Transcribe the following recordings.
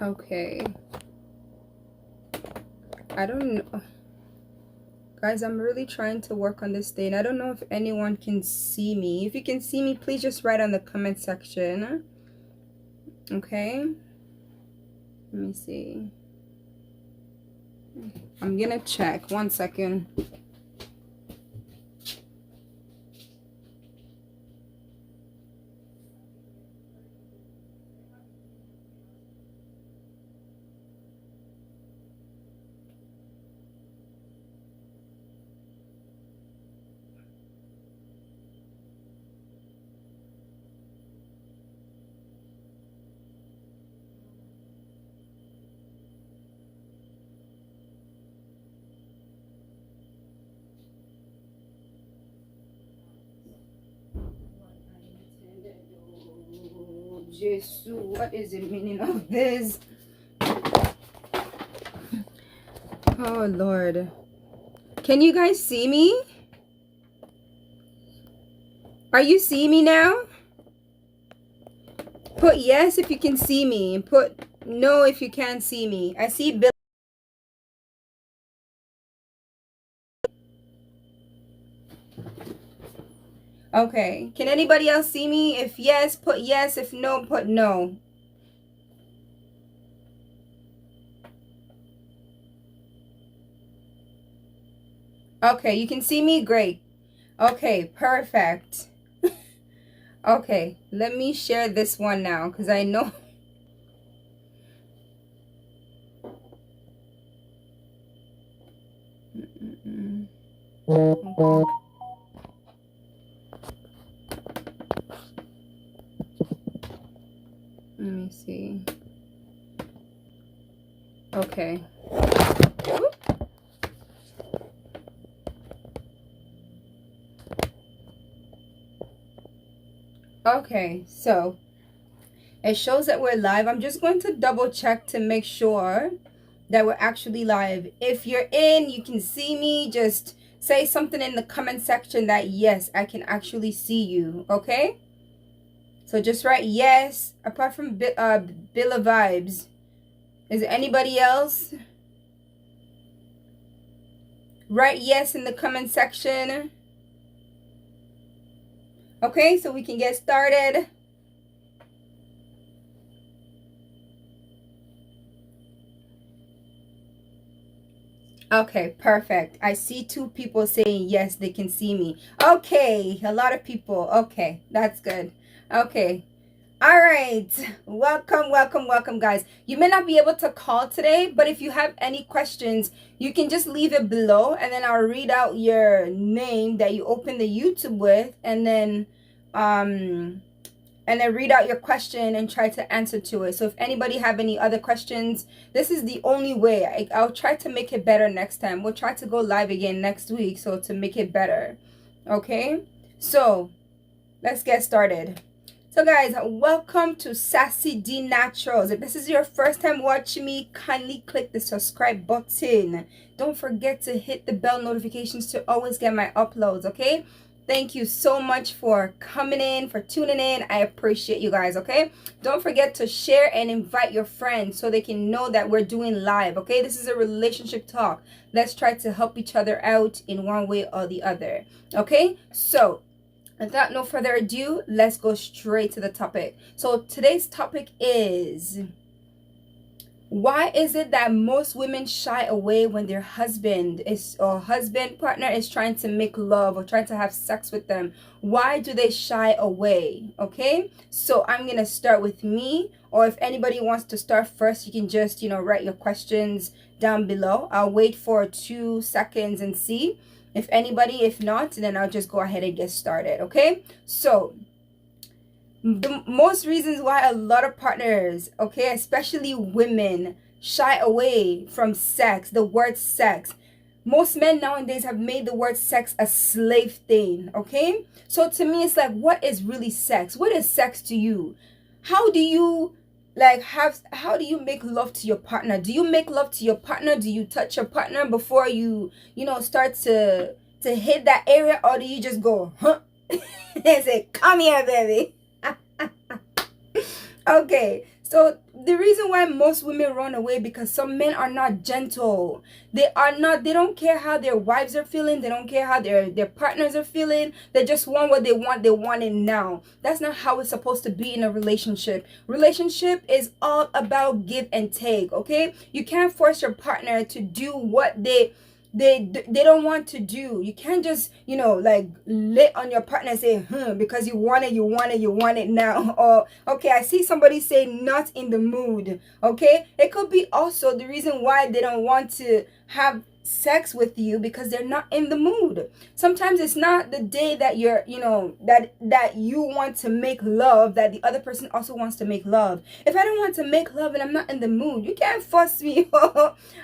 Okay. I don't know. Guys, I'm really trying to work on this thing. I don't know if anyone can see me. If you can see me, please just write on the comment section. Okay. Let me see. I'm gonna check. 1 second. Jesus, what is the meaning of this? Oh Lord. Can you guys see me? Are you seeing me now? Put yes if you can see me, and put no if you can't see me. I see Bill. Okay. Can anybody else see me? If yes, put yes. If no, put no. Okay, you can see me? Great. Okay, perfect. Okay, let me share this one now because I know. Okay. Let me see. Okay. Okay, so it shows that we're live. I'm just going to double check to make sure that we're actually live. If you're in, you can see me. Just say something in the comment section that yes, I can actually see you. Okay? So just write yes. Apart from Bill of Vibes, is there anybody else? Write yes in the comment section. Okay, so we can get started. Okay, perfect. I see 2 people saying yes, they can see me. Okay, a lot of people. Okay, that's good. Okay. All right. Welcome, guys. You may not be able to call today, but if you have any questions, you can just leave it below and then I'll read out your name that you open the YouTube with and then read out your question and try to answer to it. So if anybody have any other questions, this is the only way. I'll try to make it better next time. We'll try to go live again next week so to make it better. Okay? So, let's get started. So guys, welcome to Sassydee.naturals. If this is your first time watching me, kindly click the subscribe button. Don't forget to hit the bell notifications to always get my uploads, okay? Thank you so much for coming in, for tuning in. I appreciate you guys, okay? Don't forget to share and invite your friends so they can know that we're doing live, okay? This is a relationship talk. Let's try to help each other out in one way or the other, okay? So, without no further ado, let's go straight to the topic. So today's topic is, why is it that most women shy away when their husband partner is trying to make love or trying to have sex with them? Why do they shy away? Okay, so I'm gonna start with me, or if anybody wants to start first, you can just write your questions down below. I'll wait for 2 seconds and see if anybody. If not, then I'll just go ahead and get started. Okay, so the most reasons why a lot of partners, okay, especially women, shy away from sex, the word sex. Most men nowadays have made the word sex a slave thing, okay? So to me, it's like, what is really sex? What is sex to you? How do you how do you make love to your partner? Do you make love to your partner? Do you touch your partner before you start to hit that area, or do you just go, huh? And say, come here, baby? Okay, so the reason why most women run away, because some men are not gentle. They don't care how their wives are feeling. They don't care how their partners are feeling. They just want what they want. They want it now. That's not how it's supposed to be in a relationship. Relationship is all about give and take, okay? You can't force your partner to do what they don't want to do. You can't just, like, lit on your partner and say, because you want it now. Or, okay, I see somebody say not in the mood. Okay, it could be also the reason why they don't want to have sex with you, because they're not in the mood. Sometimes it's not the day that you're, that you want to make love, that the other person also wants to make love. If I don't want to make love and I'm not in the mood, you can't force me.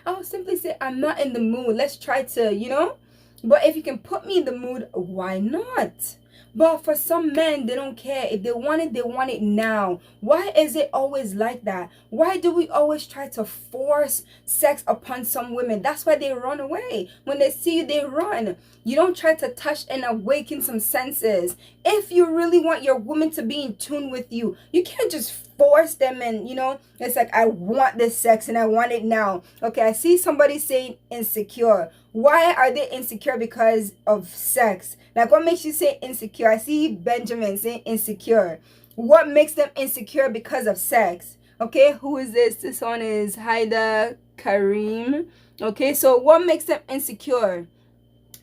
I'll simply say, I'm not in the mood. Let's try to, but if you can put me in the mood, why not? But for some men, they don't care. If they want it now. Why is it always like that? Why do we always try to force sex upon some women? That's why they run away. When they see you, they run. You don't try to touch and awaken some senses. If you really want your woman to be in tune with you, you can't just force them and, it's like, I want this sex and I want it now. Okay, I see somebody saying insecure. Why are they insecure? Because of sex. Like, what makes you say insecure? I see Benjamin saying insecure. What makes them insecure? Because of sex. Okay, who is this? This one is Haida Kareem. Okay, so what makes them insecure?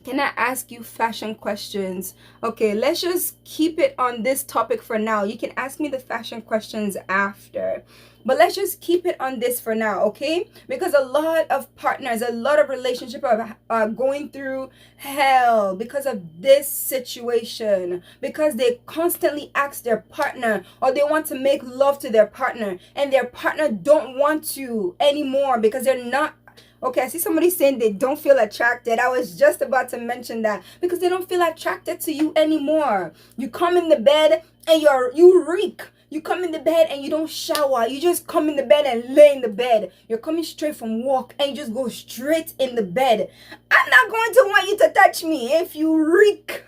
Can I ask you fashion questions? Okay, let's just keep it on this topic for now. You can ask me the fashion questions after. But let's just keep it on this for now, okay? Because a lot of partners, a lot of relationships are going through hell because of this situation. Because they constantly ask their partner, or they want to make love to their partner, and their partner don't want to anymore because they're not. Okay, I see somebody saying they don't feel attracted. I was just about to mention that, because they don't feel attracted to you anymore. You come in the bed and you reek. You come in the bed and you don't shower. You just come in the bed and lay in the bed. You're coming straight from work and you just go straight in the bed. I'm not going to want you to touch me if you reek.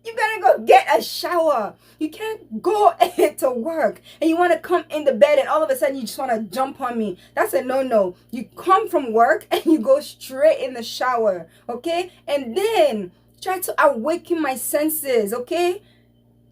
You gotta go get a shower. You can't go to work and you want to come in the bed and all of a sudden you just want to jump on me. That's a no-no. You come from work and you go straight in the shower, okay? And then try to awaken my senses, okay?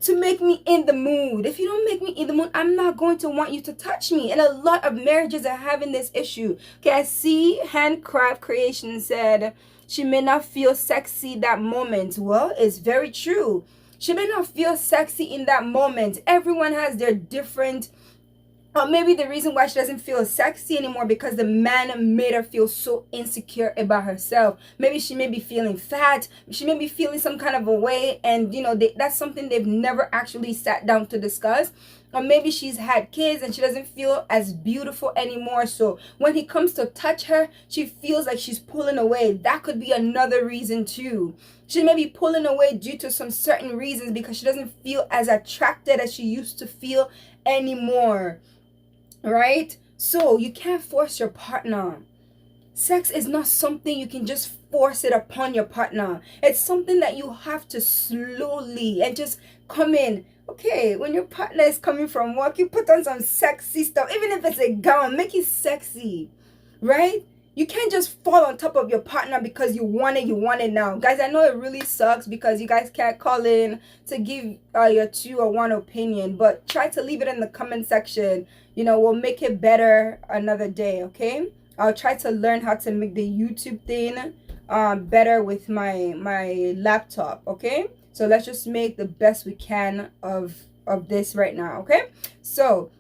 To make me in the mood. If you don't make me in the mood, I'm not going to want you to touch me. And a lot of marriages are having this issue. Okay, I see Handcraft Creation said she may not feel sexy that moment. Well, it's very true. She may not feel sexy in that moment. Everyone has their different, or maybe the reason why she doesn't feel sexy anymore because the man made her feel so insecure about herself. Maybe she may be feeling fat. She may be feeling some kind of a way, and that's something they've never actually sat down to discuss. Or maybe she's had kids and she doesn't feel as beautiful anymore. So when he comes to touch her, she feels like she's pulling away. That could be another reason too. She may be pulling away due to some certain reasons because she doesn't feel as attracted as she used to feel anymore. Right? So you can't force your partner. Sex is not something you can just force it upon your partner. It's something that you have to slowly and just come in. Okay, when your partner is coming from work, you put on some sexy stuff. Even if it's a gown, make it sexy. Right? You can't just fall on top of your partner because you want it now. Guys, I know it really sucks because you guys can't call in to give your 2 or 1 opinion. But try to leave it in the comment section. We'll make it better another day, okay? I'll try to learn how to make the YouTube thing better with my laptop, okay? So let's just make the best we can of this right now, okay? So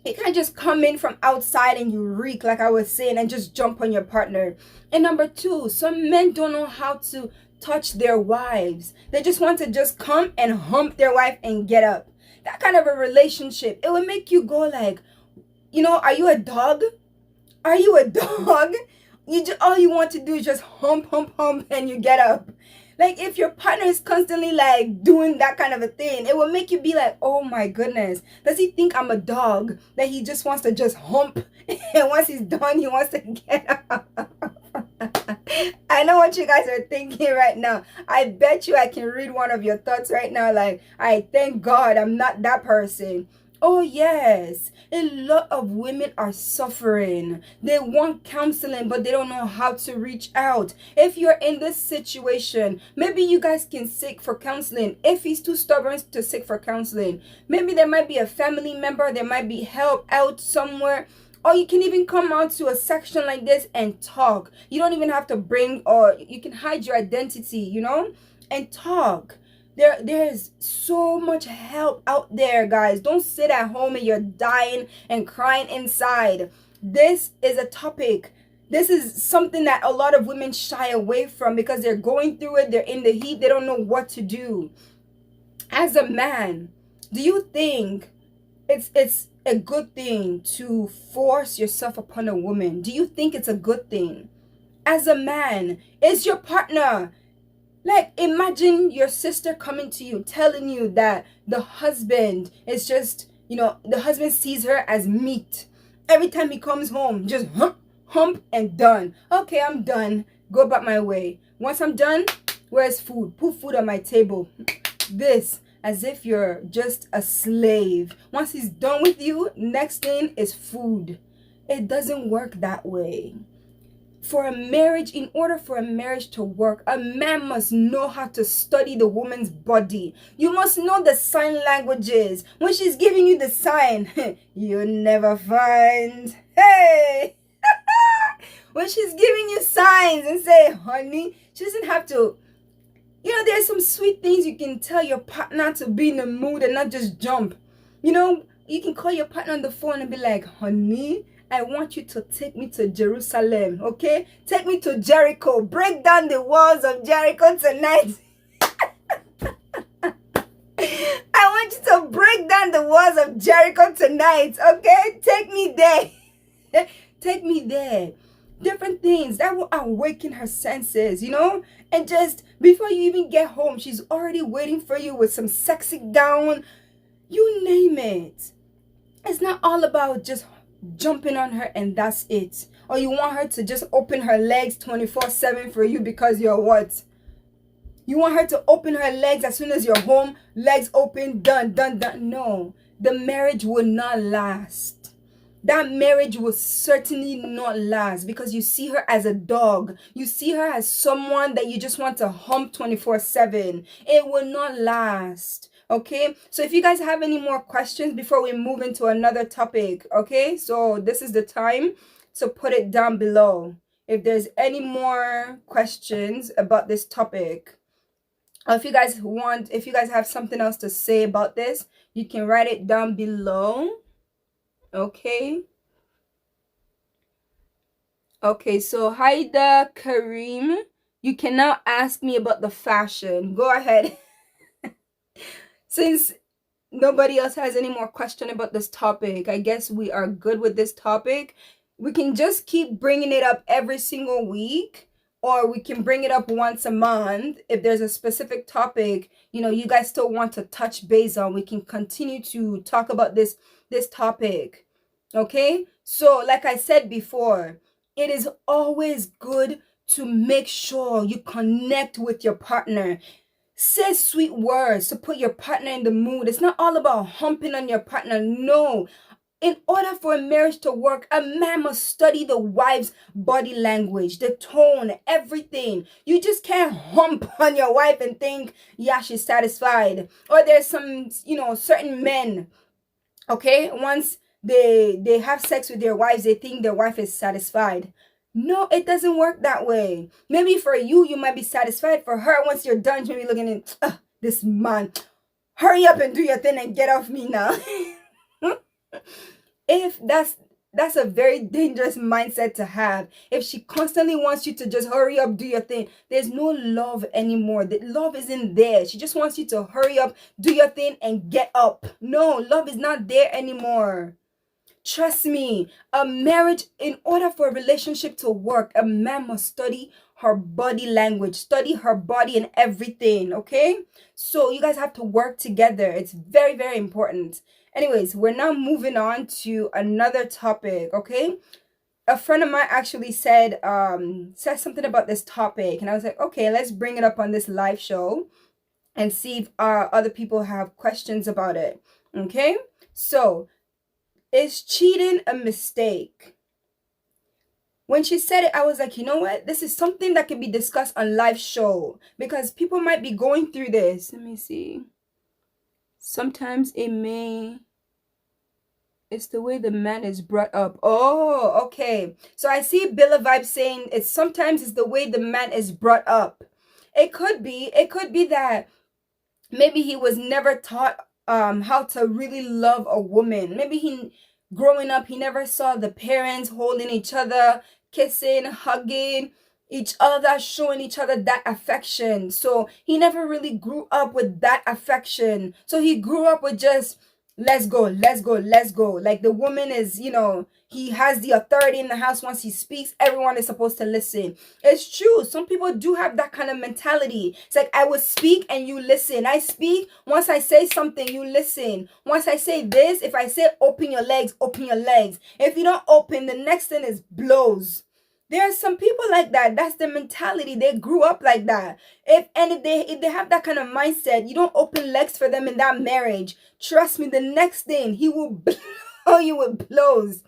you can't just come in from outside and you reek, like I was saying, and just jump on your partner. And number 2, some men don't know how to touch their wives. They just want to just come and hump their wife and get up. That kind of a relationship, it will make you go like, are you a dog? Are you a dog? All you want to do is just hump and you get up. Like, if your partner is constantly like doing that kind of a thing, it will make you be like, oh my goodness, does he think I'm a dog that he just wants to just hump and once he's done he wants to get up? I know what you guys are thinking right now. I bet you I can read one of your thoughts right now, like, I thank God I'm not that person. Oh, yes. A lot of women are suffering. They want counseling, but they don't know how to reach out. If you're in this situation, maybe you guys can seek for counseling. If he's too stubborn to seek for counseling, maybe there might be a family member, there might be help out somewhere. Or you can even come out to a section like this and talk. You don't even have to bring, or you can hide your identity, and talk. There's so much help out there, guys. Don't sit at home and you're dying and crying inside. This is a topic. This is something that a lot of women shy away from because they're going through it. They're in the heat. They don't know what to do. As a man, do you think it's a good thing to force yourself upon a woman? Do you think it's a good thing? As a man, is your partner, like, imagine your sister coming to you, telling you that the husband is just, the husband sees her as meat. Every time he comes home, just hump and done. Okay, I'm done. Go about my way. Once I'm done, where's food? Put food on my table. This, as if you're just a slave. Once he's done with you, next thing is food. It doesn't work that way. For a marriage, in order for a marriage to work, a man must know how to study the woman's body. You must know the sign languages. When she's giving you the sign, you'll never find. Hey! When she's giving you signs and say, honey, she doesn't have to. There's some sweet things you can tell your partner to be in the mood and not just jump. You can call your partner on the phone and be like, honey, I want you to take me to Jerusalem, okay? Take me to Jericho. Break down the walls of Jericho tonight. I want you to break down the walls of Jericho tonight, okay? Take me there. Take me there. Different things that will awaken her senses, And just before you even get home, she's already waiting for you with some sexy gown. You name it. It's not all about just jumping on her and that's it. Or you want her to just open her legs 24/7 for you because you're what? You want her to open her legs as soon as you're home, legs open, done. No, the marriage will not last. That marriage will certainly not last because you see her as a dog. You see her as someone that you just want to hump 24/7. It will not last. Okay, so if you guys have any more questions before we move into another topic, okay, so this is the time to put it down below if there's any more questions about this topic. Or if you guys have something else to say about this, you can write it down below. Okay. Okay, so Haida Kareem, you can now ask me about the fashion. Go ahead. Since nobody else has any more question about this topic, I guess we are good with this topic. We can just keep bringing it up every single week, or we can bring it up once a month. If there's a specific topic, you guys still want to touch base on, we can continue to talk about this topic. Okay? So, like I said before, it is always good to make sure you connect with your partner. Say sweet words to put your partner in the mood. It's not all about humping on your partner. No. In order for a marriage to work, a man must study the wife's body language, the tone, everything. You just can't hump on your wife and think, yeah, she's satisfied. Or there's some, certain men, okay, once they have sex with their wives, they think their wife is satisfied. No, it doesn't work that way. Maybe for you, you might be satisfied. For her, once you're done, she'll be looking at this man. Hurry up and do your thing and get off me now. If that's a very dangerous mindset to have. If she constantly wants you to just hurry up, do your thing, there's no love anymore. The love isn't there. She just wants you to hurry up, do your thing, and get up. No, love is not there anymore. Trust me, a marriage, in order for a relationship to work, a man must study her body language, study her body and everything, okay? So you guys have to work together. It's very, very important. Anyways, we're now moving on to another topic, okay? A friend of mine actually said something about this topic, and I was like, okay, let's bring it up on this live show and see if other people have questions about it, okay? So, is cheating a mistake? When she said it, I was like, you know what? This is something that can be discussed on live show because people might be going through this. Let me see. Sometimes it's the way the man is brought up. Oh, okay. So I see Billa Vibe saying it's the way the man is brought up. It could be that maybe he was never taught how to really love a woman. Maybe he growing up he never saw the parents holding each other, kissing, hugging each other, showing each other that affection. So he never really grew up with that affection. So he grew up with just let's go, let's go, let's go. Like the woman is, he has the authority in the house. Once he speaks, everyone is supposed to listen. It's true. Some people do have that kind of mentality. It's like, I will speak and you listen. I speak. Once I say something, you listen. Once I say this, if I say open your legs, open your legs. If you don't open, the next thing is blows. There are some people like that. That's the mentality. They grew up like that. If they have that kind of mindset, you don't open legs for them in that marriage. Trust me, the next thing he will blow you with blows.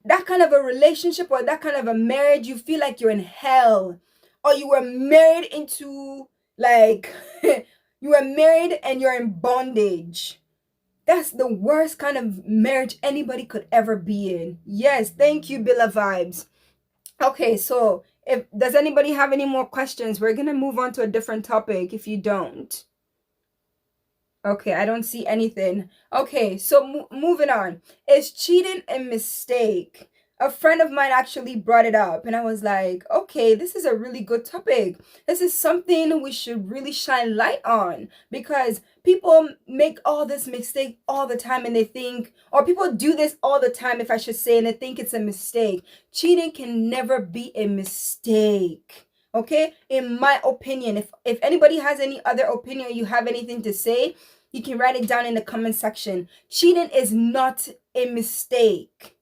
That kind of a relationship or that kind of a marriage, you feel like you're in hell. Or you were married into like you were married and you're in bondage. That's the worst kind of marriage anybody could ever be in. Yes, thank you, Billa Vibes. Okay, so if does anybody have any more questions? We're gonna move on to a different topic if you don't. Okay, I don't see anything. Okay, so moving on. Is cheating a mistake? A friend of mine actually brought it up, and I was like, okay, this is a really good topic. This is something we should really shine light on because people make all this mistake all the time and they think, or people do this all the time, if I should say, and they think it's a mistake. Cheating can never be a mistake. Okay, in my opinion, if anybody has any other opinion or you have anything to say, you can write it down in the comment section. Cheating is not a mistake.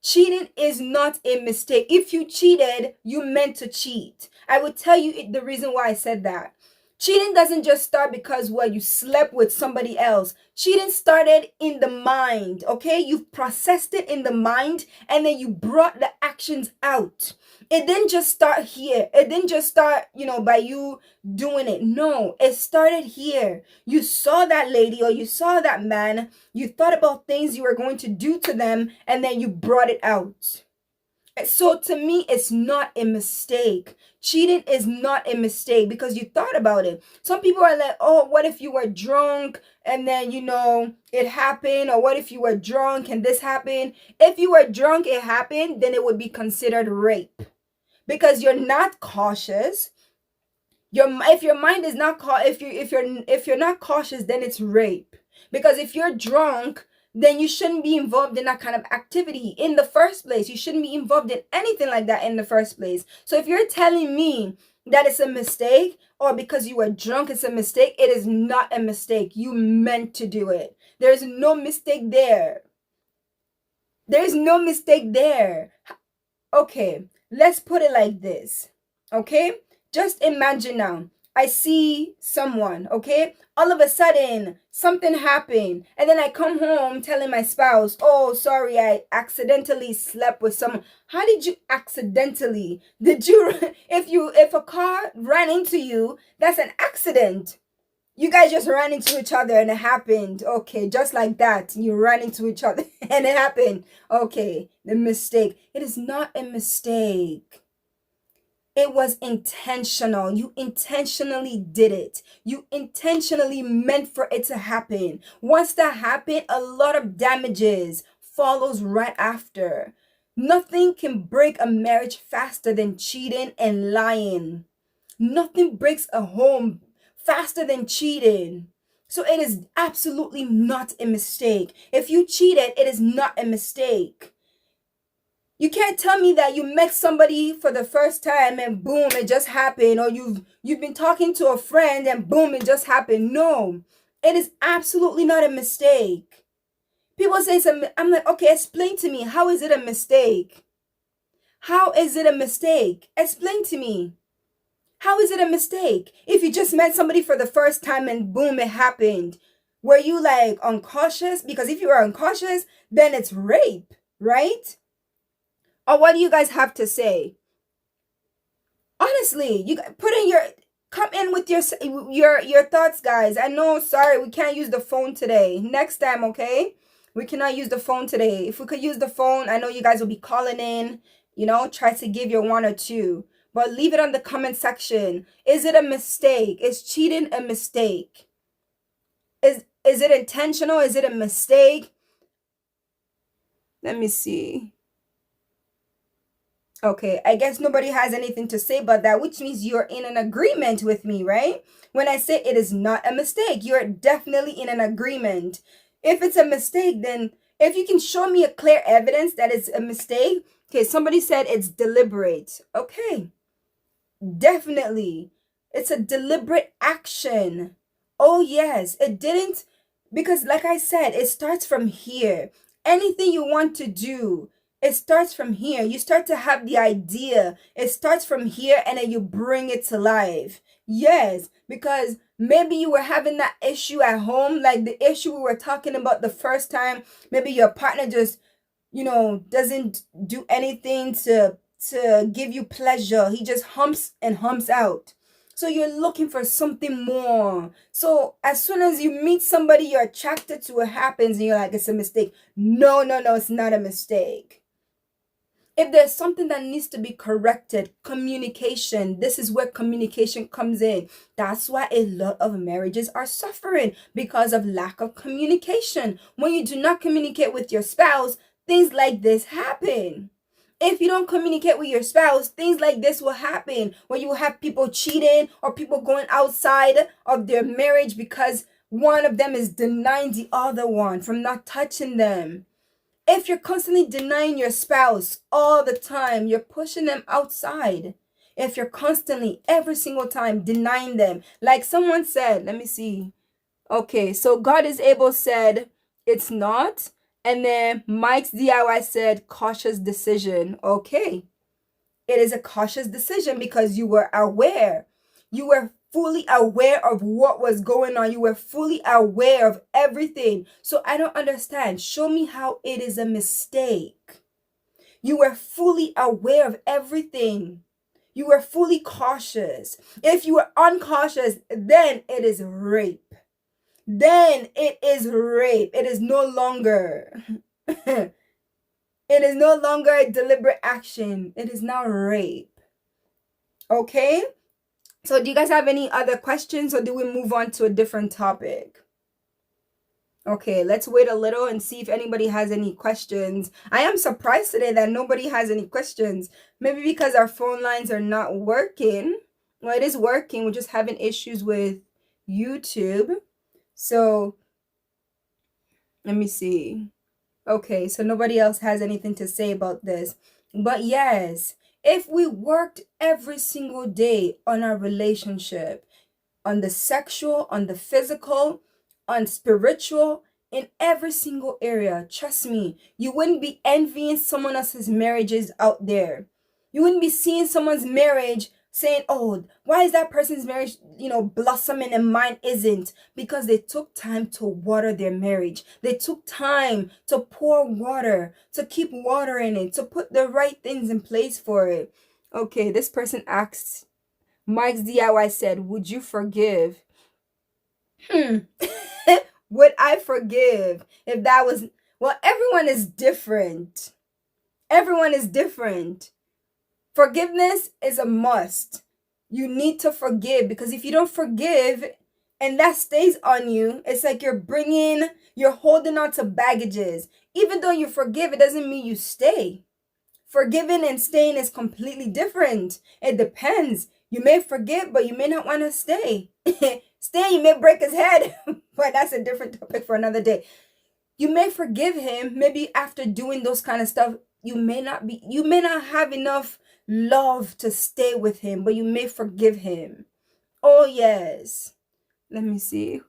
Cheating is not a mistake. If you cheated, you meant to cheat. I will tell you the reason why I said that. Cheating doesn't just start because, well, you slept with somebody else. Cheating started in the mind, okay? You've processed it in the mind and then you brought the actions out. It didn't just start here. It didn't just start, by you doing it. No, it started here. You saw that lady or you saw that man. You thought about things you were going to do to them and then you brought it out. So to me, it's not a mistake. Cheating is not a mistake because you thought about it. Some people are like, oh, what if you were drunk and then, it happened? Or what if you were drunk and this happened? If you were drunk, it happened, then it would be considered rape because you're not cautious. If your mind is not if you're not cautious, then it's rape. Because if you're drunk, then you shouldn't be involved in that kind of activity in the first place. You shouldn't be involved in anything like that in the first place. So if you're telling me that it's a mistake or because you were drunk it's a mistake, it is not a mistake. You meant to do it. There's no mistake there. There's no mistake there. Okay, let's put it like this. Okay? Just imagine now. I see someone, okay? All of a sudden, something happened. And then I come home telling my spouse, oh, sorry, I accidentally slept with someone. How did you accidentally? If a car ran into you, that's an accident. You guys just ran into each other and it happened. Okay, just like that. You ran into each other and it happened. Okay, the mistake. It is not a mistake. It was intentional. You intentionally did it. You intentionally meant for it to happen. Once that happened, a lot of damages follows right after. Nothing can break a marriage faster than cheating and lying. Nothing breaks a home faster than cheating. So it is absolutely not a mistake. If you cheated, it is not a mistake. You can't tell me that you met somebody for the first time and boom, it just happened. Or you've been talking to a friend and boom, it just happened. No, it is absolutely not a mistake. People say something, I'm like, okay, explain to me. How is it a mistake? How is it a mistake? Explain to me. How is it a mistake? If you just met somebody for the first time and boom, it happened. Were you like uncautious? Because if you were uncautious, then it's rape, right? Or what do you guys have to say? Honestly, you put in your, come in with your thoughts, guys. I know, sorry, we can't use the phone today. Next time, okay? We cannot use the phone today. If we could use the phone, I know you guys will be calling in, try to give your one or two. But leave it on the comment section. Is it a mistake? Is cheating a mistake? Is it intentional? Is it a mistake? Let me see. Okay, I guess nobody has anything to say about that, which means you're in an agreement with me, right? When I say it is not a mistake, you're definitely in an agreement. If it's a mistake, then if you can show me a clear evidence that it's a mistake, okay, somebody said it's deliberate. Okay, definitely. It's a deliberate action. Oh, yes, it didn't, because like I said, it starts from here. Anything you want to do, it starts from here. You start to have the idea. It starts from here and then you bring it to life. Yes, because maybe you were having that issue at home, like the issue we were talking about the first time. Maybe your partner just, doesn't do anything to give you pleasure. He just humps and humps out. So you're looking for something more. So as soon as you meet somebody you're attracted to, it happens and you're like, it's a mistake. No, no, no, it's not a mistake. If there's something that needs to be corrected, communication, this is where communication comes in. That's why a lot of marriages are suffering, because of lack of communication. When you do not communicate with your spouse, things like this happen. If you don't communicate with your spouse, things like this will happen, where you will have people cheating or people going outside of their marriage because one of them is denying the other one from not touching them. If you're constantly denying your spouse all the time, you're pushing them outside. If you're constantly, every single time, denying them, like someone said, let me see. Okay, so God is able said it's not. And then Mike's DIY said cautious decision. Okay, it is a cautious decision because you were aware. You were fully aware of what was going on. You were fully aware of everything. So I don't understand. Show me how it is a mistake. You were fully aware of everything. You were fully cautious. If you were uncautious, then it is rape. Then it is rape. It is no longer. It is no longer a deliberate action. It is now rape. Okay? So do you guys have any other questions, or do we move on to a different topic? Okay, let's wait a little and see if anybody has any questions. I am surprised today that nobody has any questions. Maybe because our phone lines are not working. Well, it is working. We're just having issues with YouTube. So let me see. Okay, so nobody else has anything to say about this. But yes, if we worked every single day on our relationship, on the sexual, on the physical, on spiritual, in every single area, trust me, you wouldn't be envying someone else's marriages out there. You wouldn't be seeing someone's marriage saying, oh, why is that person's marriage, blossoming and mine isn't? Because they took time to water their marriage. They took time to pour water, to keep water in it, to put the right things in place for it. Okay, this person asks, Mike's DIY said, would you forgive? Would I forgive if that was... Well, everyone is different. Everyone is different. Forgiveness is a must. You need to forgive, because if you don't forgive and that stays on you, it's like you're holding on to baggages. Even though you forgive, it doesn't mean you stay. Forgiving and staying is completely different. It depends. You may forgive, but you may not want to stay. Stay, you may break his head. But that's a different topic for another day. You may forgive him. Maybe after doing those kind of stuff, you may not have enough love to stay with him, but you may forgive him. Oh, yes. Let me see.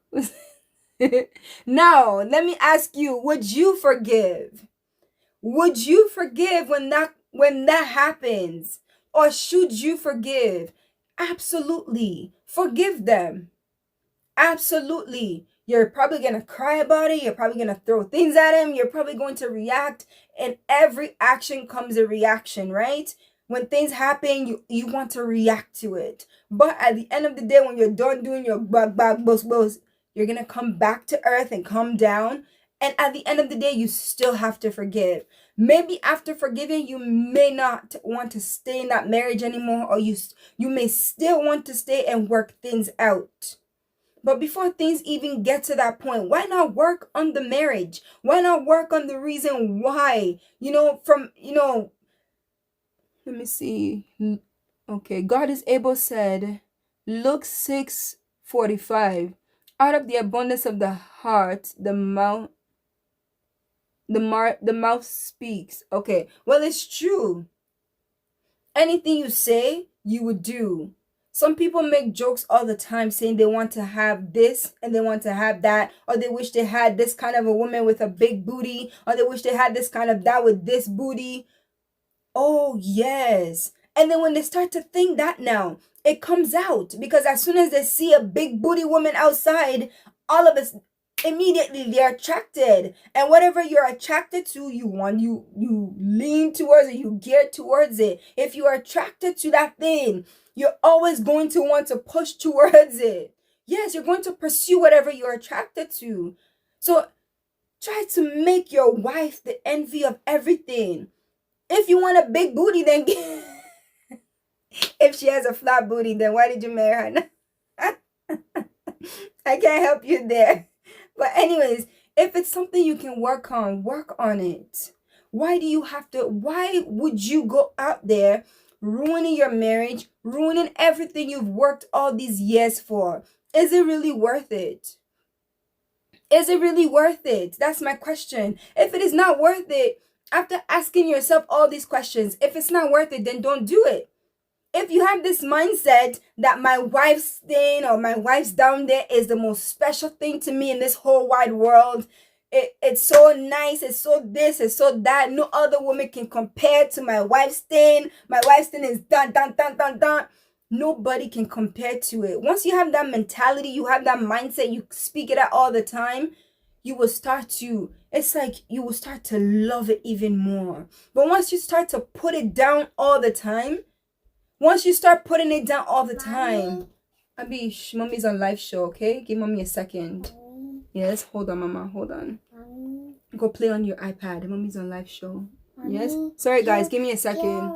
Now, let me ask you, would you forgive? Would you forgive when that happens? Or should you forgive? Absolutely. Forgive them. Absolutely. You're probably going to cry about it. You're probably going to throw things at him. You're probably going to react. And every action comes a reaction, right? When things happen, you want to react to it. But at the end of the day, when you're done doing your bug, boss, you're going to come back to earth and come down. And at the end of the day, you still have to forgive. Maybe after forgiving, you may not want to stay in that marriage anymore, or you may still want to stay and work things out. But before things even get to that point, why not work on the marriage? Why not work on the reason why? Let me see. Okay, God is able said, Luke 6:45. Out of the abundance of the heart, the mouth speaks. Okay, well, it's true. Anything you say, you would do. Some people make jokes all the time saying they want to have this and they want to have that, or they wish they had this kind of a woman with a big booty, or they wish they had this kind of that with this booty. Oh, yes. And then when they start to think that now, it comes out, because as soon as they see a big booty woman outside, all of us immediately they're attracted. And whatever you're attracted to, you lean towards it, you gear towards it. If you are attracted to that thing, you're always going to want to push towards it. Yes, you're going to pursue whatever you're attracted to. So try to make your wife the envy of everything. If you want a big booty, then if she has a flat booty, then why did you marry her? I can't help you there. But anyways, if it's something you can work on it. Why would you go out there ruining your marriage, ruining everything you've worked all these years for? Is it really worth it? Is it really worth it? That's my question. If it is not worth it, after asking yourself all these questions, if it's not worth it, then don't do it. If you have this mindset that my wife's thing or my wife's down there is the most special thing to me in this whole wide world, it's so nice, it's so this, it's so that, no other woman can compare to my wife's thing. My wife's thing is done, done, done, done, done. Nobody can compare to it. Once you have that mentality, you have that mindset, you speak it out all the time, it's like you will start to love it even more. But once you start to put it down all the time, mommy's on live show, okay? Give mommy a second. Yes, hold on, mama, hold on. Go play on your iPad. Mommy's on live show. Yes? Sorry, guys, give me a second.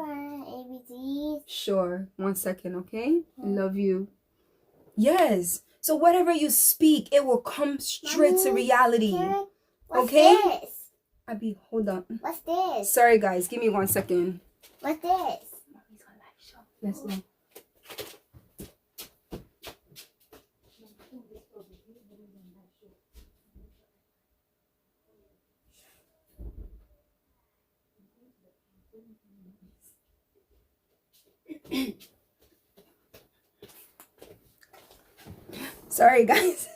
Sure, 1 second, okay? I love you. Yes. So whatever you speak, it will come straight to reality. Okay? What's this? Abby, hold on. What's this? Sorry, guys. Give me 1 second. What's this? Mommy's on live show. Let's go. Sorry, guys.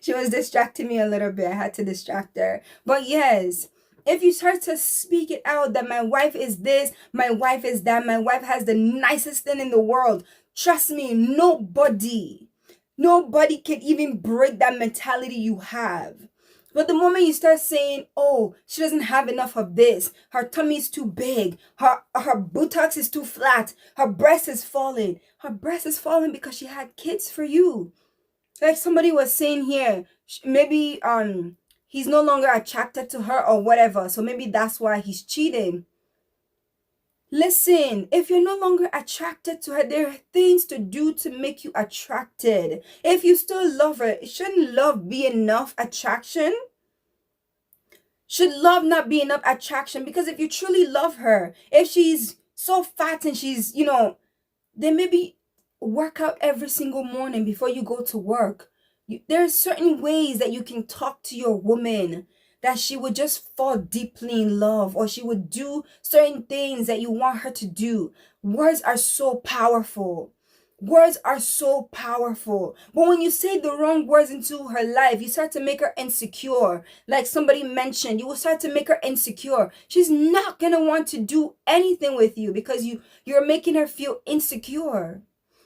She was distracting me a little bit. I had to distract her. But yes, if you start to speak it out that my wife is this, my wife is that, my wife has the nicest thing in the world, trust me, nobody can even break that mentality you have. But the moment you start saying, oh, she doesn't have enough of this, her tummy is too big, her buttocks is too flat, her breast is falling because she had kids for you. Like somebody was saying here, maybe he's no longer attracted to her or whatever, so maybe that's why he's cheating. Listen, if you're no longer attracted to her, there are things to do to make you attracted. If you still love her, shouldn't love be enough attraction? Should love not be enough attraction? Because if you truly love her, if she's so fat and she's, then maybe work out every single morning before you go to work. There are certain ways that you can talk to your woman that she would just fall deeply in love, or she would do certain things that you want her to do. Words are so powerful. Words are so powerful. But when you say the wrong words into her life, you start to make her insecure. Like somebody mentioned, you will start to make her insecure. She's not going to want to do anything with you because you're making her feel insecure.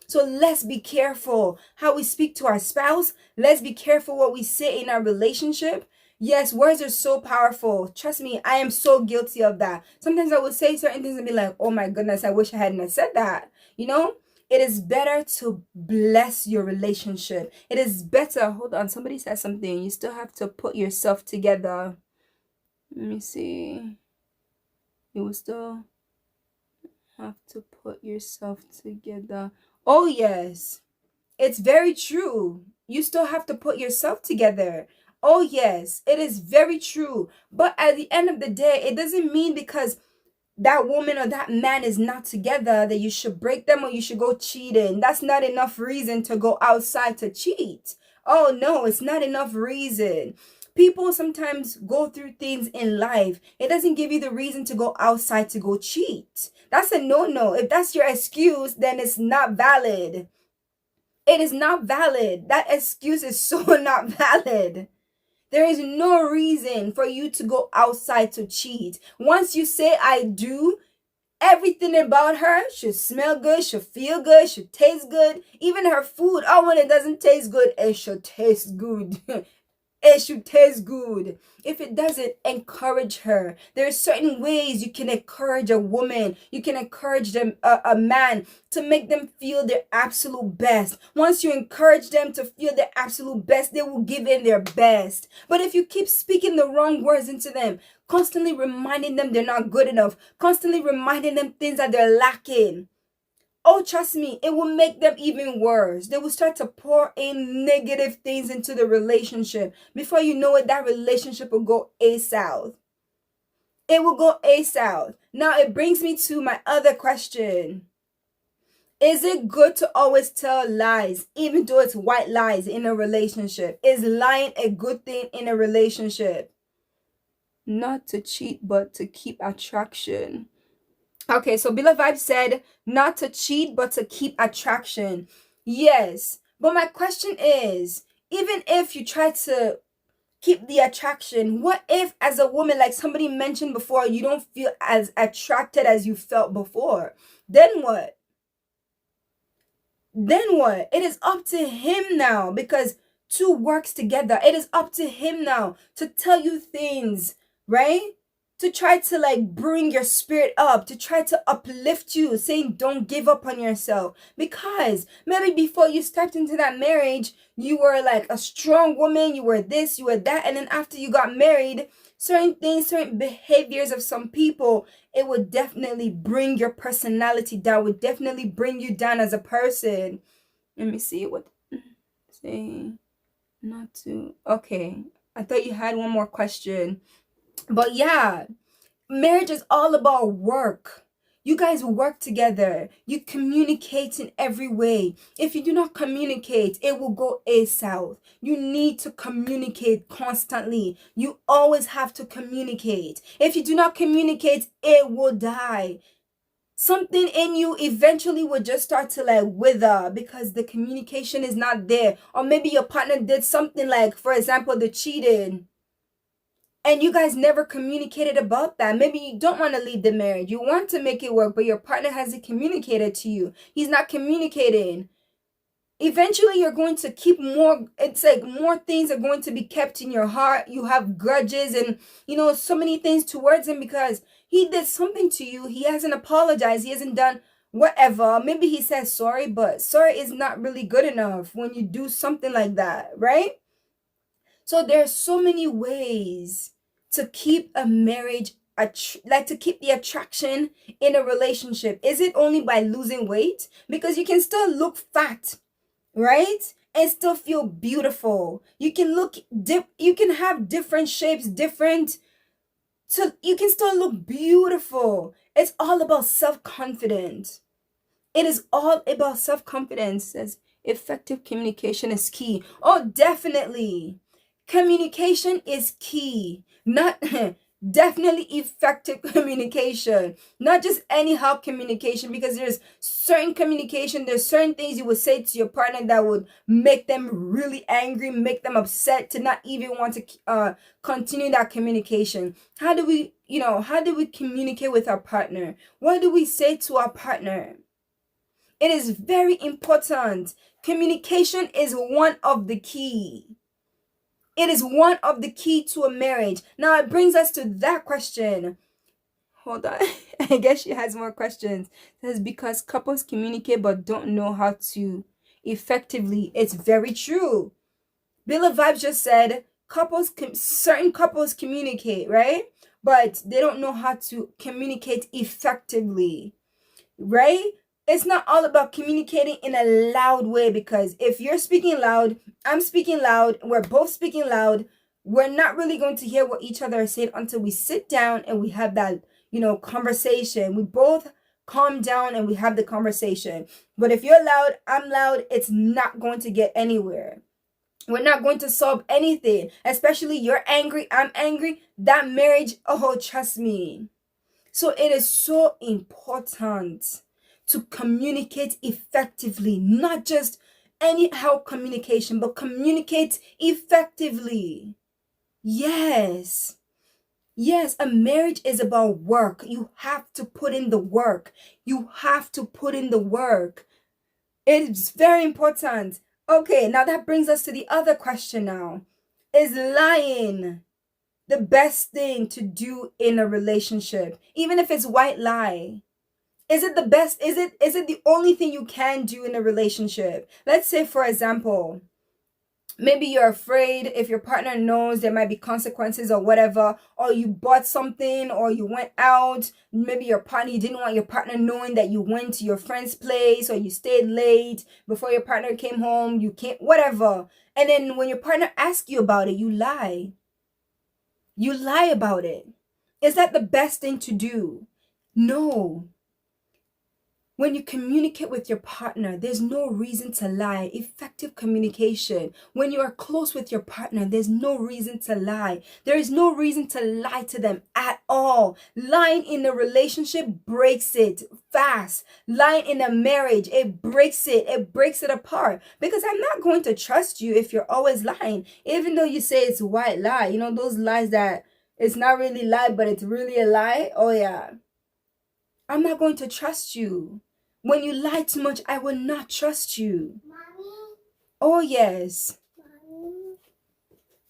So let's be careful how we speak to our spouse. Let's be careful what we say in our relationship. Yes, words are so powerful. Trust me, I am so guilty of that. Sometimes I will say certain things and be like, oh my goodness, I wish I hadn't said that. You know, it is better to bless your relationship. It is better. Hold on, somebody said something. You still have to put yourself together. Let me see. You will still have to put yourself together. Oh, yes. It's very true. You still have to put yourself together. Oh, yes, it is very true. But at the end of the day, it doesn't mean because that woman or that man is not together that you should break them or you should go cheating. That's not enough reason to go outside to cheat. Oh, no, it's not enough reason. People sometimes go through things in life. It doesn't give you the reason to go outside to go cheat. That's a no-no. If that's your excuse, then it's not valid. It is not valid. That excuse is so not valid. There is no reason for you to go outside to cheat. Once you say I do, everything about her should smell good, should feel good, should taste good. Even her food, oh, when it doesn't taste good, it should taste good. It should taste good. If it doesn't, encourage her. There are certain ways you can encourage a woman. You can encourage them, a man, to make them feel their absolute best. Once you encourage them to feel their absolute best, they will give in their best. But if you keep speaking the wrong words into them, constantly reminding them they're not good enough, constantly reminding them things that they're lacking, oh, trust me, it will make them even worse. They will start to pour in negative things into the relationship. Before you know it, that relationship will go south. It will go south. Now, it brings me to my other question. Is it good to always tell lies, even though it's white lies in a relationship? Is lying a good thing in a relationship? Not to cheat, but to keep attraction. Okay, so Beloved Vibe said not to cheat, but to keep attraction. Yes, but my question is, even if you try to keep the attraction, what if as a woman, like somebody mentioned before, you don't feel as attracted as you felt before? Then what? Then what? It is up to him now, because two works together. It is up to him now to tell you things, right? To try to like bring your spirit up, to try to uplift you, saying don't give up on yourself. Because maybe before you stepped into that marriage, you were like a strong woman, you were this, you were that, and then after you got married, certain things, certain behaviors of some people, it would definitely bring your personality down, would definitely bring you down as a person. Let me see what say not to. Okay, I thought you had one more question. But yeah, marriage is all about work. You guys work together. You communicate in every way. If you do not communicate, it will go south. You need to communicate constantly. You always have to communicate. If you do not communicate, it will die. Something in you eventually will just start to like wither because the communication is not there. Or maybe your partner did something like, for example, the cheating, and you guys never communicated about that. Maybe you don't want to leave the marriage. You want to make it work, but your partner hasn't communicated to you. He's not communicating. Eventually, you're going to keep more. It's like more things are going to be kept in your heart. You have grudges and, so many things towards him because he did something to you. He hasn't apologized. He hasn't done whatever. Maybe he says sorry, but sorry is not really good enough when you do something like that, right? So there's so many ways to keep a marriage, like to keep the attraction in a relationship. Is it only by losing weight? Because you can still look fat, right? And still feel beautiful. You can look you can have different shapes, so you can still look beautiful. It's all about self-confidence. It is all about self-confidence. As effective communication is key. Oh, definitely. Communication is key. Not definitely effective communication. Not just anyhow communication, because there's certain communication, there's certain things you would say to your partner that would make them really angry, make them upset to not even want to continue that communication. How do we communicate with our partner? What do we say to our partner? It is very important. Communication is one of the key. It is one of the key to a marriage. Now it brings us to that question. Hold on. I guess she has more questions. It says because couples communicate but don't know how to effectively. It's very true. Bill of Vibes just said certain couples communicate, right? But they don't know how to communicate effectively, right? It's not all about communicating in a loud way, because if you're speaking loud, I'm speaking loud, we're both speaking loud, we're not really going to hear what each other is saying until we sit down and we have that, conversation. We both calm down and we have the conversation. But if you're loud, I'm loud, it's not going to get anywhere. We're not going to solve anything, especially you're angry, I'm angry. That marriage, oh, trust me. So it is so important to communicate effectively, not just anyhow communication, but communicate effectively. Yes. Yes, a marriage is about work. You have to put in the work. You have to put in the work. It's very important. Okay, now that brings us to the other question now. Is lying the best thing to do in a relationship? Even if it's white lie. Is it the best? Is it the only thing you can do in a relationship? Let's say, for example, maybe you're afraid if your partner knows there might be consequences or whatever, or you bought something or you went out, maybe you didn't want your partner knowing that you went to your friend's place or you stayed late before your partner came home, you can't, whatever. And then when your partner asks you about it, you lie. You lie about it. Is that the best thing to do? No. When you communicate with your partner, there's no reason to lie. Effective communication. When you are close with your partner, there's no reason to lie. There is no reason to lie to them at all. Lying in a relationship breaks it fast. Lying in a marriage, it breaks it. It breaks it apart. Because I'm not going to trust you if you're always lying. Even though you say it's a white lie. You know, those lies that it's not really lie, but it's really a lie. Oh, yeah. I'm not going to trust you. When you lie too much, I will not trust you. Mommy? Oh, yes. Mommy?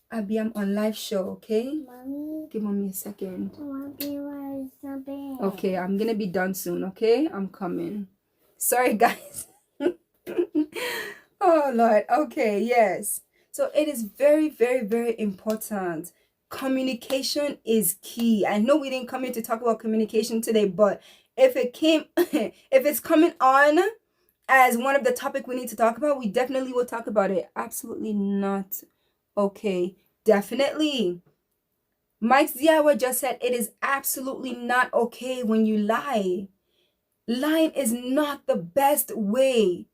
Abby, I'm on live show, okay? Mommy? Give mommy a second. Okay, I'm going to be done soon, okay? I'm coming. Sorry, guys. Oh, Lord. Okay, yes. So it is very, very, very important. Communication is key. I know we didn't come here to talk about communication today, but if it's coming on as one of the topic we need to talk about, we definitely will talk about it. Absolutely not. Okay, definitely. Mike Ziawa just said it is absolutely not okay when you lie. Lying is not the best way.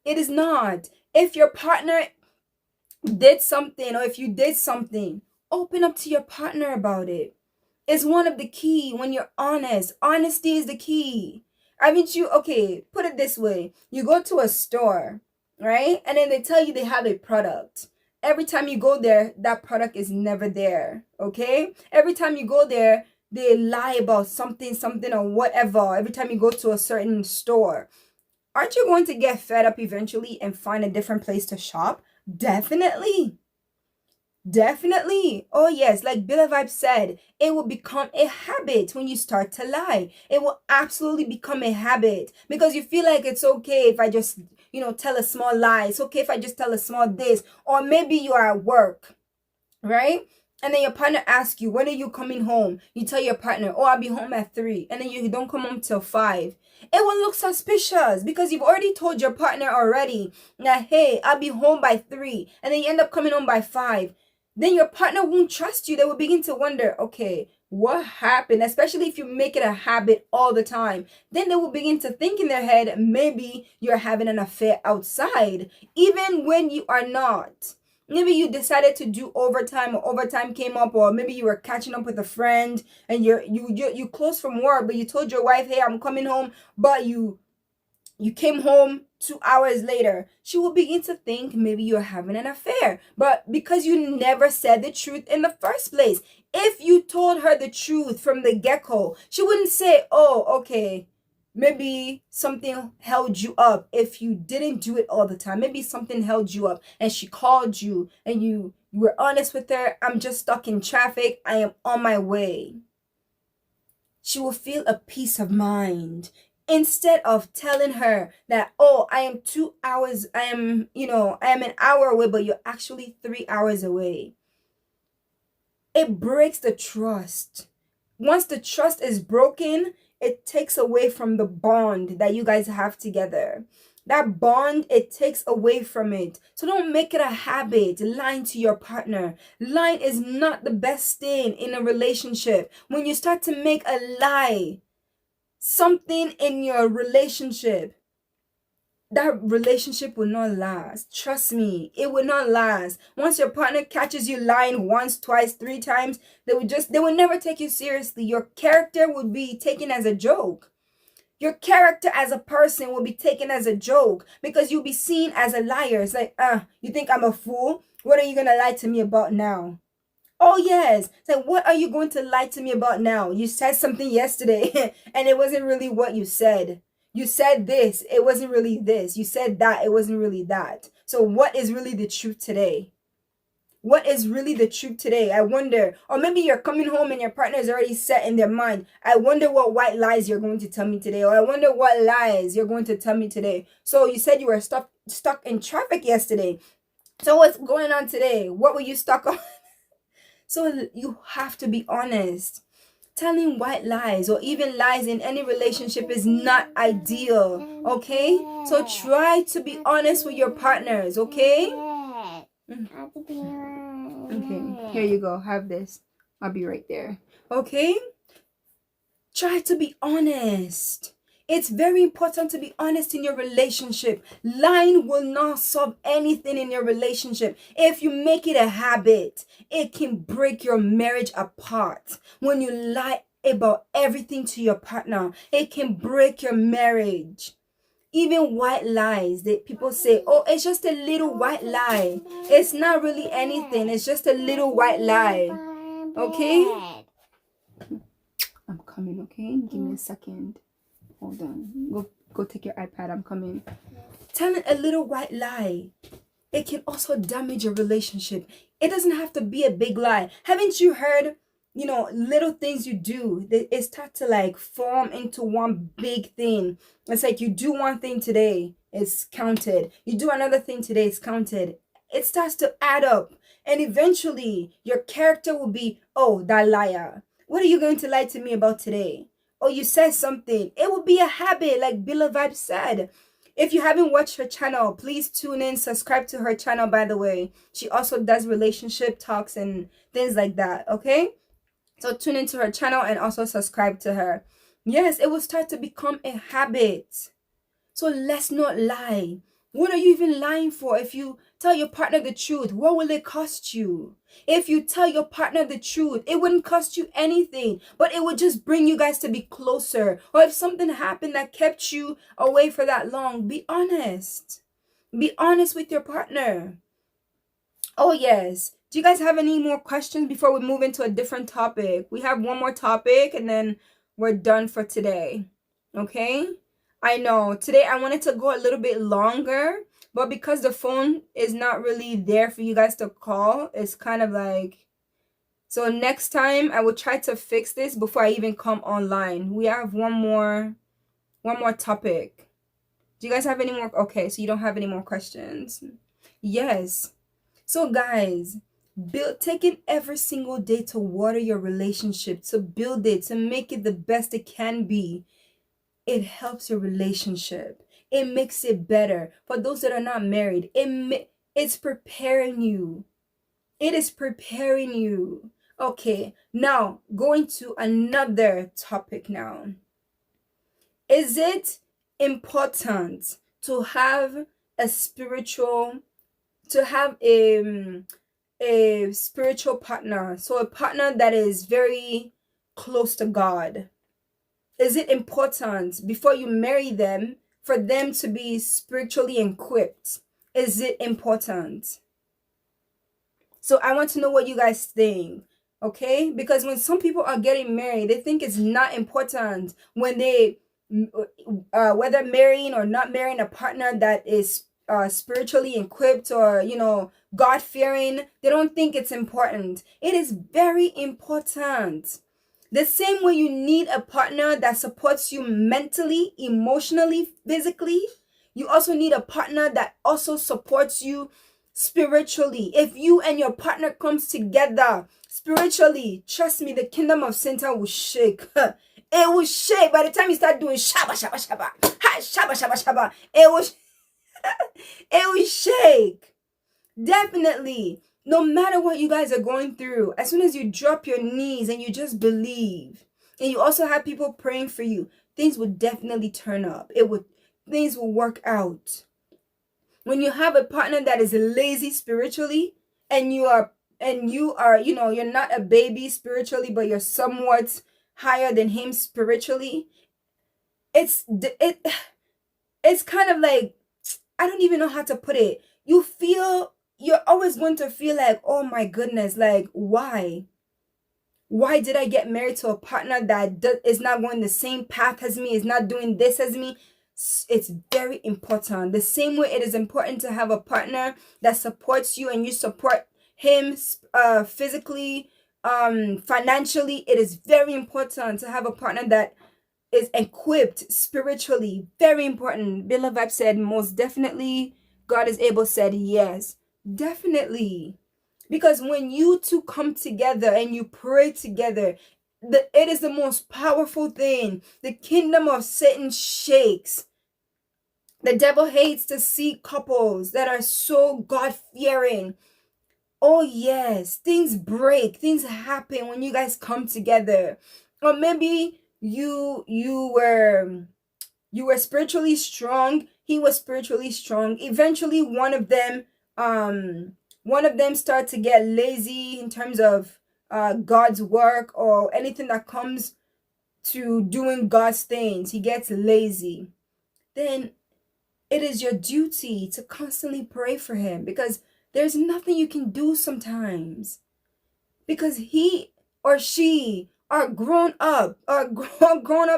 It is not. If your partner did something, or if you did something, open up to your partner about it. It's one of the key when you're honest. Honesty is the key. I mean, put it this way. You go to a store, right? And then they tell you they have a product. Every time you go there, that product is never there, okay? Every time you go there, they lie about something, or whatever. Every time you go to a certain store. Aren't you going to get fed up eventually and find a different place to shop? Definitely. Definitely. Oh, yes. Like Billa Vibe said, it will become a habit when you start to lie. It will absolutely become a habit because you feel like it's okay if I just, tell a small lie. It's okay if I just tell a small this. Or maybe you are at work, right? And then your partner asks you, when are you coming home? You tell your partner, oh, I'll be home at 3. And then you don't come home till 5. It will look suspicious because you've already told your partner already that, hey, I'll be home by 3. And then you end up coming home by 5. Then your partner won't trust you. They will begin to wonder, okay, what happened? Especially if you make it a habit all the time. Then they will begin to think in their head, maybe you're having an affair outside, even when you are not. Maybe you decided to do overtime, or overtime came up, or maybe you were catching up with a friend and you closed from work, but you told your wife, hey, I'm coming home, but you came home 2 hours later. She will begin to think maybe you're having an affair, but because you never said the truth in the first place. If you told her the truth from the get-go, she wouldn't say, oh, okay, maybe something held you up if you didn't do it all the time. Maybe something held you up and she called you and you were honest with her. I'm just stuck in traffic. I am on my way. She will feel a peace of mind instead of telling her that, oh, I am 2 hours, I am an hour away, but you're actually 3 hours away. It breaks the trust. Once the trust is broken, it takes away from the bond that you guys have together. That bond, it takes away from it. So don't make it a habit, lying to your partner. Lying is not the best thing in a relationship. When you start to make a lie something in your relationship, that relationship will not last. Trust me, it will not last. Once your partner catches you lying once, twice, 3 times, they will never take you seriously. Your character will be taken as a joke. Your character as a person will be taken as a joke because you'll be seen as a liar. It's like, you think I'm a fool? What are you gonna lie to me about now? Oh yes. So what are you going to lie to me about now? You said something yesterday and it wasn't really what you said. You said this, it wasn't really this. You said that, it wasn't really that. So what is really the truth today? What is really the truth today? I wonder. Or maybe you're coming home and your partner is already set in their mind. I wonder what white lies you're going to tell me today. Or I wonder what lies you're going to tell me today. So you said you were stuck in traffic yesterday. So what's going on today? What were you stuck on? So you have to be honest. Telling white lies or even lies in any relationship is not ideal, okay? So try to be honest with your partners, okay? Okay, here you go. Have this. I'll be right there. Okay? Try to be honest. It's very important to be honest in your relationship. Lying will not solve anything in your relationship. If you make it a habit, it can break your marriage apart. When you lie about everything to your partner, it can break your marriage. Even white lies that people say, oh, it's just a little white lie. It's not really anything. It's just a little white lie. Okay? I'm coming, okay? Give me a second. Hold on. Go take your iPad. I'm coming. Telling a little white lie, it can also damage your relationship. It doesn't have to be a big lie. Haven't you heard, little things you do, it start to like form into one big thing. It's like you do one thing today, it's counted. You do another thing today, it's counted. It starts to add up. And eventually, your character will be, oh, that liar. What are you going to lie to me about today? Oh, you said something. It will be a habit, like Billa Vibe said. If you haven't watched her channel, please tune in, subscribe to her channel, by the way. She also does relationship talks and things like that, okay? So tune into her channel and also subscribe to her. Yes, it will start to become a habit. So let's not lie. What are you even lying for? If you tell your partner the truth, what will it cost you? If you tell your partner the truth, it wouldn't cost you anything, but it would just bring you guys to be closer. Or if something happened that kept you away for that long, be honest. Be honest with your partner. Oh, yes. Do you guys have any more questions before we move into a different topic? We have one more topic and then we're done for today. Okay? I know. Today I wanted to go a little bit longer, but because the phone is not really there for you guys to call, it's kind of like... So next time I will try to fix this before I even come online. We have one more topic. Do you guys have any more? Okay, so you don't have any more questions. Yes. So guys, taking every single day to water your relationship, to build it, to make it the best it can be. It helps your relationship. It makes it better. For those that are not married, it's preparing you. It is preparing you. Okay, now going to another topic now. Is it important to have a spiritual partner, so a partner that is very close to God? Is it important before you marry them for them to be spiritually equipped? Is it important? So I want to know what you guys think, okay? Because when some people are getting married, they think it's not important when they whether marrying or not marrying a partner that is spiritually equipped or, God-fearing, they don't think it's important. It is very important. The same way you need a partner that supports you mentally, emotionally, physically, you also need a partner that also supports you spiritually. If you and your partner comes together spiritually, trust me, the kingdom of Satan will shake. It will shake. By the time you start doing shaba shaba shaba, ha shaba shaba shaba, it will shake. Definitely. No matter what you guys are going through, as soon as you drop your knees and you just believe, and you also have people praying for you, things will definitely turn up. Things will work out. When you have a partner that is lazy spiritually, and you are, you're not a baby spiritually, but you're somewhat higher than him spiritually, it's kind of like, I don't even know how to put it. You're always going to feel like, oh my goodness, like, why did I get married to a partner that is not going the same path as me, is not doing this as me? It's very important. The same way it is important to have a partner that supports you and you support him physically, financially, it is very important to have a partner that is equipped spiritually. Very important. Beloved said, most definitely. God is able said, yes, definitely. Because when you two come together and you pray together, it is the most powerful thing. The kingdom of Satan shakes. The devil hates to see couples that are so God-fearing. Oh yes, things break, things happen when you guys come together. Or maybe you were spiritually strong, he was spiritually strong. Eventually one of them start to get lazy in terms of God's work or anything that comes to doing God's things. He gets lazy. Then it is your duty to constantly pray for him, because there's nothing you can do sometimes, because he or she are grown up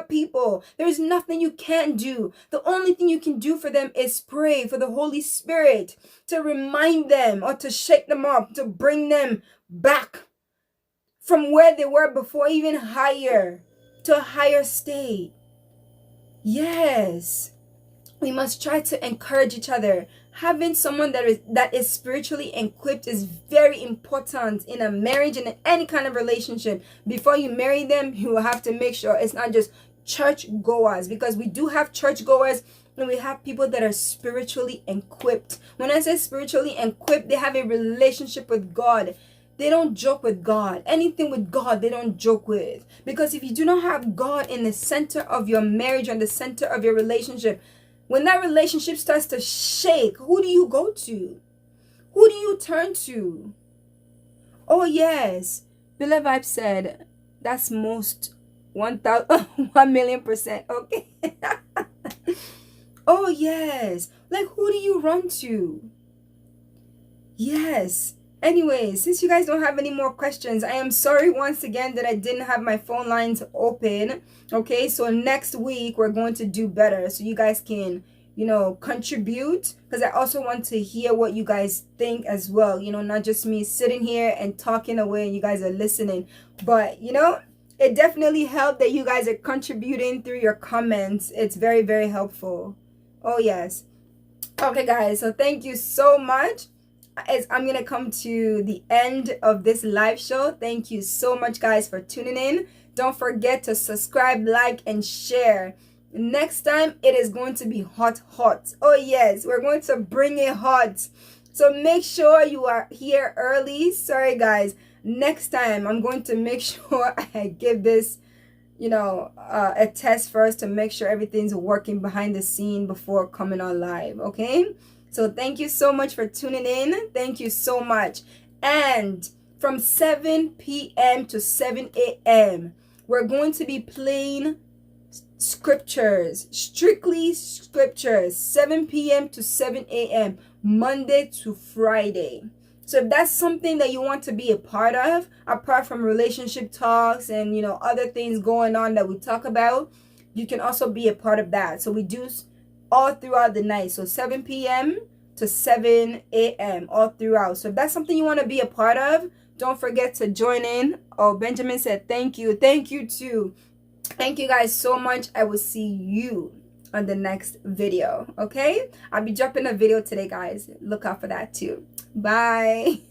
people. There's nothing you can do. The only thing you can do for them is pray for the Holy Spirit to remind them or to shake them up, to bring them back from where they were before, even higher, to a higher state. Yes, we must try to encourage each other. Having someone that is spiritually equipped is very important in a marriage and in any kind of relationship. Before you marry them, you will have to make sure it's not just church goers, because we do have church goers and we have people that are spiritually equipped. When I say spiritually equipped, they have a relationship with God. They don't joke with God. Anything with God, they don't joke with. Because if you do not have God in the center of your marriage and the center of your relationship, when that relationship starts to shake, who do you go to? Who do you turn to? Oh yes, Billa Vibe said, that's most 1,000,000%. Okay. Oh yes, like who do you run to? Yes. Anyway, since you guys don't have any more questions, I am sorry once again that I didn't have my phone lines open. Okay, so next week we're going to do better, so you guys can, contribute, because I also want to hear what you guys think as well. Not just me sitting here and talking away and you guys are listening, but it definitely helped that you guys are contributing through your comments. It's very, very helpful. Oh yes. Okay guys, so thank you so much. As I'm gonna come to the end of this live show, thank you so much guys for tuning in. Don't forget to subscribe, like, and share. Next time it is going to be hot. Oh yes, we're going to bring it hot, so make sure you are here early. Sorry guys, next time I'm going to make sure I give this a test first to make sure everything's working behind the scene before coming on live. Okay, so thank you so much for tuning in. Thank you so much. And from 7 p.m. to 7 a.m. we're going to be playing scriptures, strictly scriptures, 7 p.m. to 7 a.m. Monday to Friday. So if that's something that you want to be a part of, apart from relationship talks and other things going on that we talk about, you can also be a part of that. So we do all throughout the night. So 7 p.m. to 7 a.m. all throughout. So if that's something you want to be a part of, don't forget to join in. Oh, Benjamin said thank you. Thank you too. Thank you guys so much. I will see you on the next video. Okay, I'll be dropping a video today, guys. Look out for that too. Bye.